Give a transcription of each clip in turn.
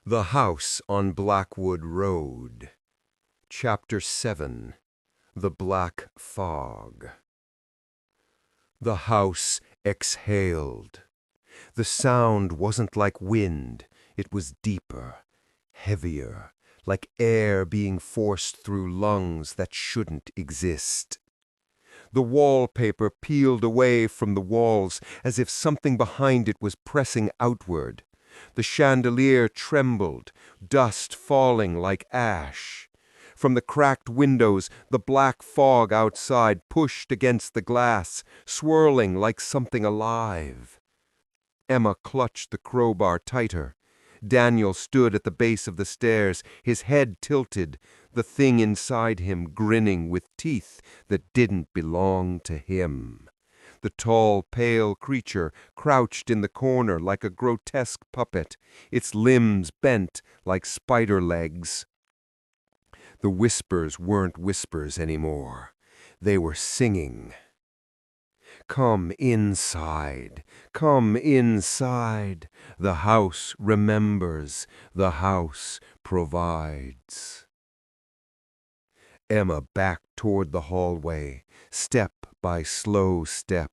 The House on Blackwood Road. Chapter 7. The Black Fog. The house exhaled. The sound wasn't like wind. It was deeper, heavier, like air being forced through lungs that shouldn't exist. The wallpaper peeled away from the walls as if something behind it was pressing outward. The chandelier trembled, dust falling like ash. From the cracked windows, the black fog outside pushed against the glass, swirling like something alive. Emma clutched the crowbar tighter. Daniel stood at the base of the stairs, his head tilted, the thing inside him grinning with teeth that didn't belong to him. The tall, pale creature crouched in the corner like a grotesque puppet, its limbs bent like spider legs. The whispers weren't whispers anymore. They were singing. Come inside, come inside. The house remembers, the house provides. Emma backed toward the hallway, step by slow step.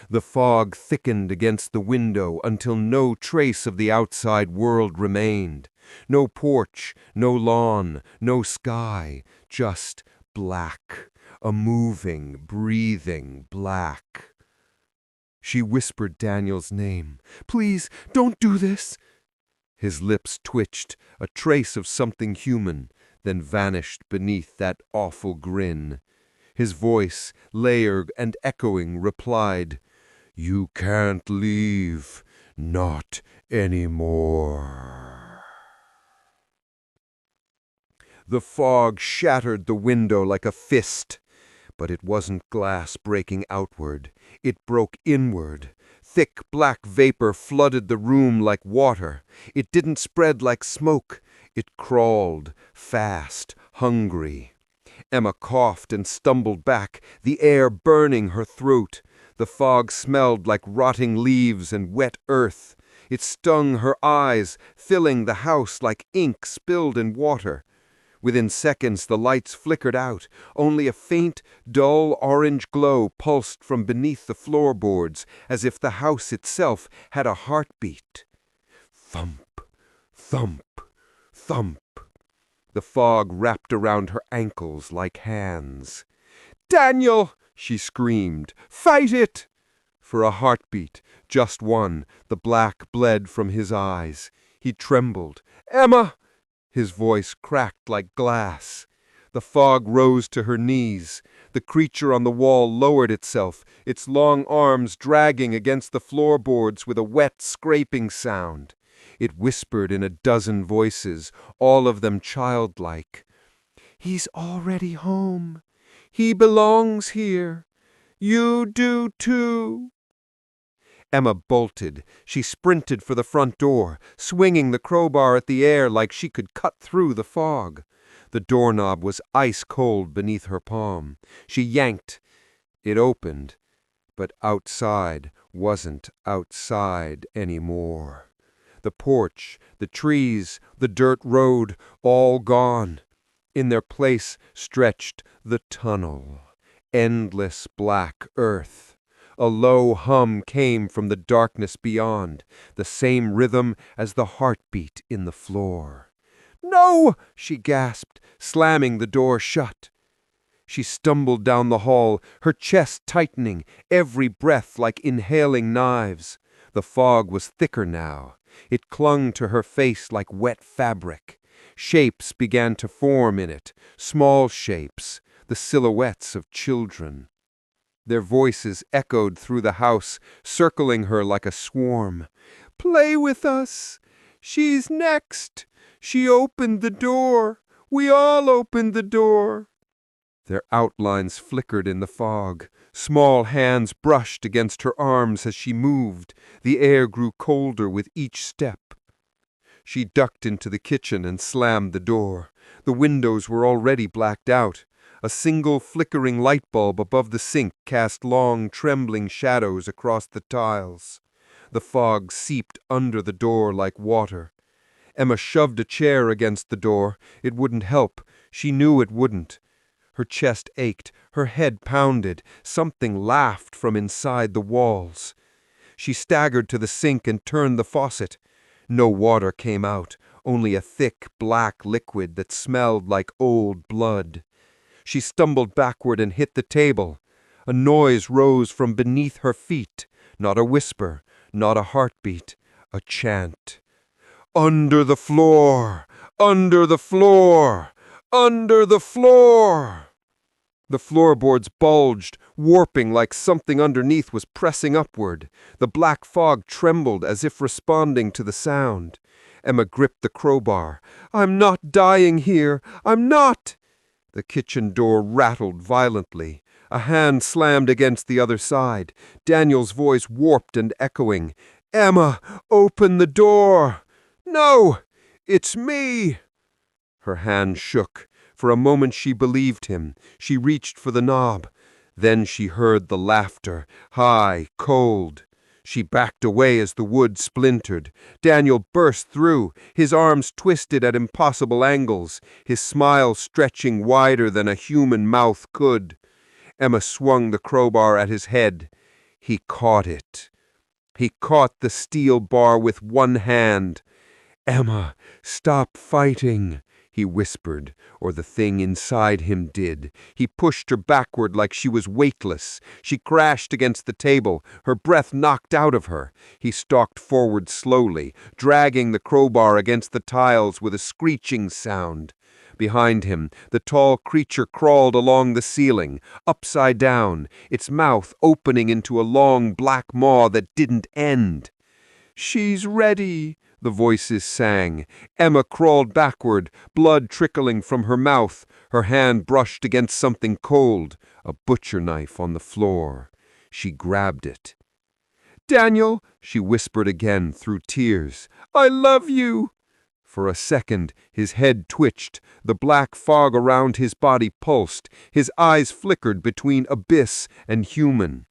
The fog thickened against the window until no trace of the outside world remained. No porch, no lawn, no sky, just black, a moving, breathing black. She whispered Daniel's name. "Please, don't do this." His lips twitched, a trace of something human, then vanished beneath that awful grin. His voice, layered and echoing, replied, "You can't leave, not anymore." The fog shattered the window like a fist, but it wasn't glass breaking outward. It broke inward. Thick black vapor flooded the room like water. It didn't spread like smoke. It crawled, fast, hungry. Emma coughed and stumbled back, the air burning her throat. The fog smelled like rotting leaves and wet earth. It stung her eyes, filling the house like ink spilled in water. Within seconds the lights flickered out. Only a faint, dull orange glow pulsed from beneath the floorboards, as if the house itself had a heartbeat. Thump, thump, thump. The fog wrapped around her ankles like hands. "Daniel!" she screamed. "Fight it!" For a heartbeat, just one, the black bled from his eyes. He trembled. "Emma!" His voice cracked like glass. The fog rose to her knees. The creature on the wall lowered itself, its long arms dragging against the floorboards with a wet scraping sound. It whispered in a dozen voices, all of them childlike. "He's already home. He belongs here. You do too." Emma bolted. She sprinted for the front door, swinging the crowbar at the air like she could cut through the fog. The doorknob was ice cold beneath her palm. She yanked. It opened, but outside wasn't outside anymore. The porch, the trees, the dirt road, all gone. In their place stretched the tunnel, endless black earth. A low hum came from the darkness beyond, the same rhythm as the heartbeat in the floor. "No!" she gasped, slamming the door shut. She stumbled down the hall, her chest tightening, every breath like inhaling knives. The fog was thicker now. It clung to her face like wet fabric. Shapes began to form in it, small shapes, the silhouettes of children. Their voices echoed through the house, circling her like a swarm. "Play with us! She's next! She opened the door! We all opened the door!" Their outlines flickered in the fog. Small hands brushed against her arms as she moved. The air grew colder with each step. She ducked into the kitchen and slammed the door. The windows were already blacked out. A single flickering light bulb above the sink cast long, trembling shadows across the tiles. The fog seeped under the door like water. Emma shoved a chair against the door. It wouldn't help. She knew it wouldn't. Her chest ached, her head pounded. Something laughed from inside the walls. She staggered to the sink and turned the faucet. No water came out, only a thick, black liquid that smelled like old blood. She stumbled backward and hit the table. A noise rose from beneath her feet. Not a whisper, not a heartbeat, a chant. Under the floor! Under the floor! Under the floor! The floorboards bulged, warping like something underneath was pressing upward. The black fog trembled as if responding to the sound. Emma gripped the crowbar. "I'm not dying here! I'm not!" The kitchen door rattled violently. A hand slammed against the other side. Daniel's voice warped and echoing. "Emma, open the door!" "No! It's me!" Her hand shook. For a moment she believed him. She reached for the knob. Then she heard the laughter, high, cold. She backed away as the wood splintered. Daniel burst through, his arms twisted at impossible angles, his smile stretching wider than a human mouth could. Emma swung the crowbar at his head. He caught it. He caught the steel bar with one hand. "Emma, stop fighting," he whispered, or the thing inside him did. He pushed her backward like she was weightless. She crashed against the table, her breath knocked out of her. He stalked forward slowly, dragging the crowbar against the tiles with a screeching sound. Behind him, the tall creature crawled along the ceiling, upside down, its mouth opening into a long black maw that didn't end. "She's ready," the voices sang. Emma crawled backward, blood trickling from her mouth. Her hand brushed against something cold, a butcher knife on the floor. She grabbed it. "Daniel," she whispered again through tears, "I love you." For a second, his head twitched, the black fog around his body pulsed, his eyes flickered between abyss and human.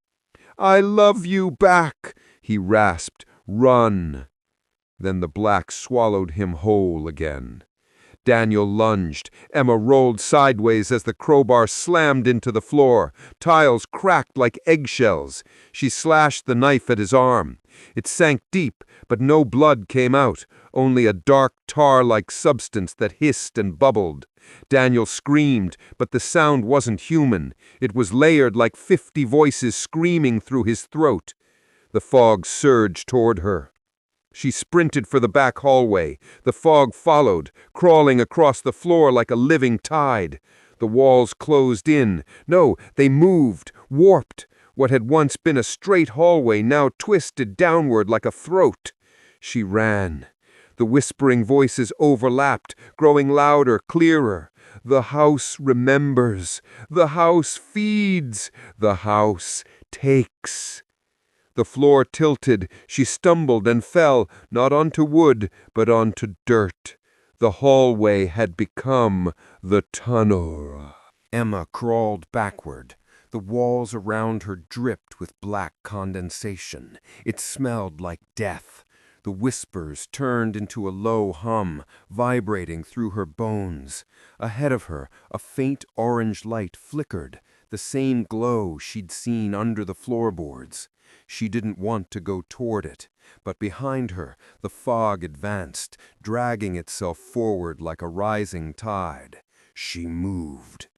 "I love you back," he rasped. "Run." Then the black swallowed him whole again. Daniel lunged. Emma rolled sideways as the crowbar slammed into the floor. Tiles cracked like eggshells. She slashed the knife at his arm. It sank deep, but no blood came out, only a dark tar-like substance that hissed and bubbled. Daniel screamed, but the sound wasn't human. It was layered like 50 voices screaming through his throat. The fog surged toward her. She sprinted for the back hallway. The fog followed, crawling across the floor like a living tide. The walls closed in. No, they moved, warped. What had once been a straight hallway now twisted downward like a throat. She ran. The whispering voices overlapped, growing louder, clearer. The house remembers. The house feeds. The house takes. The floor tilted. She stumbled and fell, not onto wood, but onto dirt. The hallway had become the tunnel. Emma crawled backward. The walls around her dripped with black condensation. It smelled like death. The whispers turned into a low hum, vibrating through her bones. Ahead of her, a faint orange light flickered, the same glow she'd seen under the floorboards. She didn't want to go toward it, but behind her, the fog advanced, dragging itself forward like a rising tide. She moved.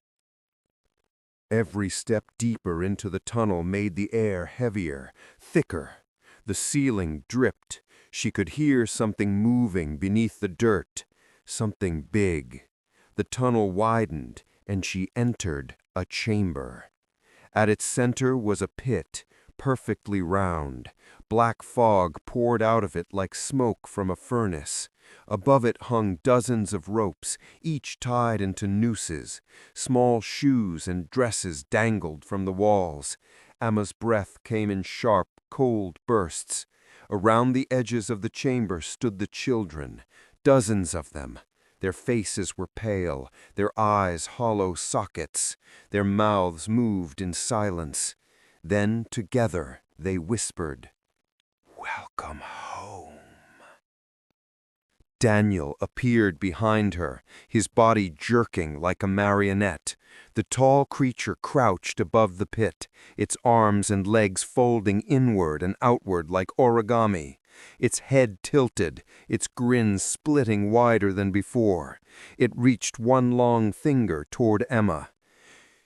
Every step deeper into the tunnel made the air heavier, thicker. The ceiling dripped. She could hear something moving beneath the dirt, something big. The tunnel widened, and she entered a chamber. At its center was a pit, perfectly round. Black fog poured out of it like smoke from a furnace. Above it hung dozens of ropes, each tied into nooses. Small shoes and dresses dangled from the walls. Emma's breath came in sharp, cold bursts. Around the edges of the chamber stood the children, dozens of them. Their faces were pale, their eyes hollow sockets. Their mouths moved in silence. Then, together, they whispered, "Welcome home." Daniel appeared behind her, his body jerking like a marionette. The tall creature crouched above the pit, its arms and legs folding inward and outward like origami. Its head tilted, its grin splitting wider than before. It reached one long finger toward Emma.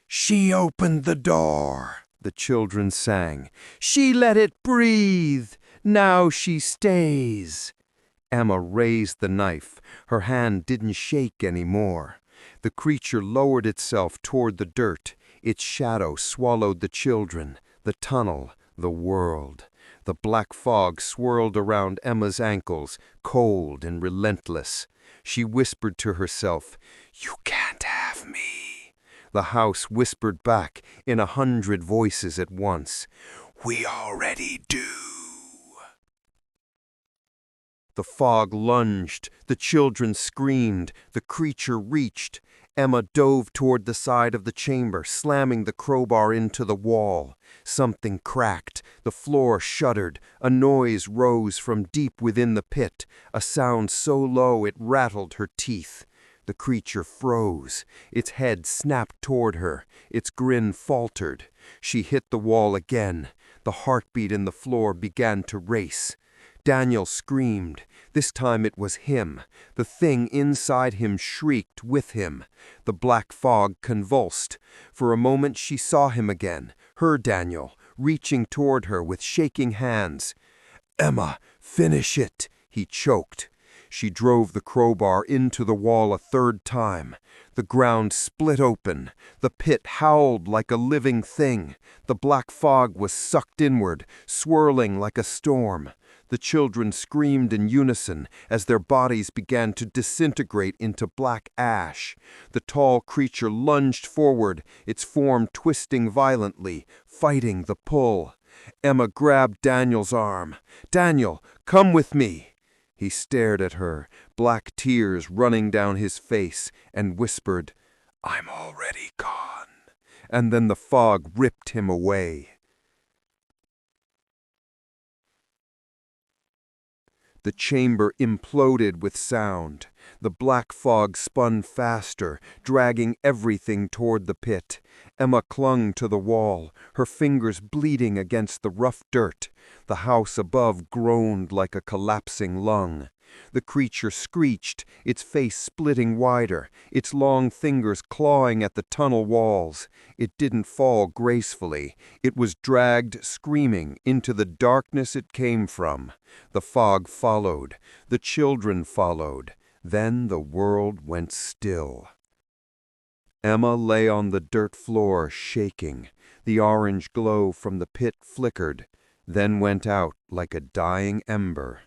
"She opened the door," the children sang. "She let it breathe. Now she stays." Emma raised the knife. Her hand didn't shake anymore. The creature lowered itself toward the dirt. Its shadow swallowed the children, the tunnel, the world. The black fog swirled around Emma's ankles, cold and relentless. She whispered to herself, "You can't have me." The house whispered back in 100 voices at once, "We already do." The fog lunged, the children screamed, the creature reached. Emma dove toward the side of the chamber, slamming the crowbar into the wall. Something cracked, the floor shuddered, a noise rose from deep within the pit, a sound so low it rattled her teeth. The creature froze. Its head snapped toward her. Its grin faltered. She hit the wall again. The heartbeat in the floor began to race. Daniel screamed. This time it was him. The thing inside him shrieked with him. The black fog convulsed. For a moment she saw him again, her Daniel, reaching toward her with shaking hands. "Emma, finish it," he choked. She drove the crowbar into the wall a third time. The ground split open. The pit howled like a living thing. The black fog was sucked inward, swirling like a storm. The children screamed in unison as their bodies began to disintegrate into black ash. The tall creature lunged forward, its form twisting violently, fighting the pull. Emma grabbed Daniel's arm. "Daniel, come with me." He stared at her, black tears running down his face, and whispered, "I'm already gone." And then the fog ripped him away. The chamber imploded with sound. The black fog spun faster, dragging everything toward the pit. Emma clung to the wall, her fingers bleeding against the rough dirt. The house above groaned like a collapsing lung. The creature screeched, its face splitting wider, its long fingers clawing at the tunnel walls. It didn't fall gracefully. It was dragged, screaming, into the darkness it came from. The fog followed. The children followed. Then the world went still. Emma lay on the dirt floor, shaking. The orange glow from the pit flickered, then went out like a dying ember.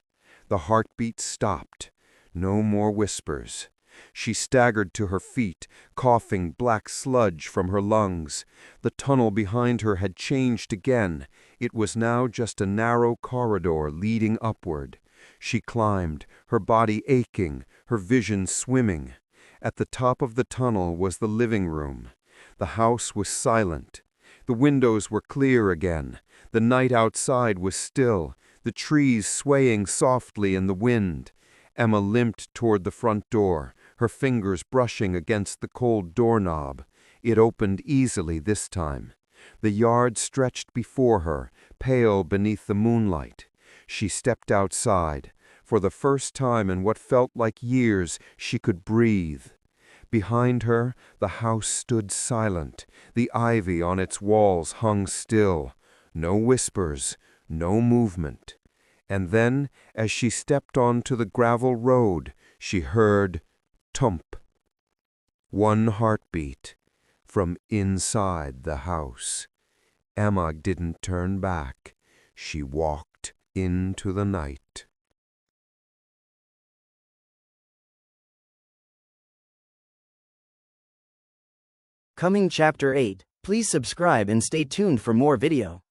The heartbeat stopped. No more whispers. She staggered to her feet, coughing black sludge from her lungs. The tunnel behind her had changed again. It was now just a narrow corridor leading upward. She climbed, her body aching, her vision swimming. At the top of the tunnel was the living room. The house was silent. The windows were clear again. The night outside was still, the trees swaying softly in the wind. Emma limped toward the front door, her fingers brushing against the cold doorknob. It opened easily this time. The yard stretched before her, pale beneath the moonlight. She stepped outside. For the first time in what felt like years, she could breathe. Behind her, the house stood silent. The ivy on its walls hung still. No whispers, no movement. And then, as she stepped onto the gravel road, she heard thump. One heartbeat from inside the house. Emma didn't turn back. She walked into the night. Coming Chapter 8. Please subscribe and stay tuned for more video.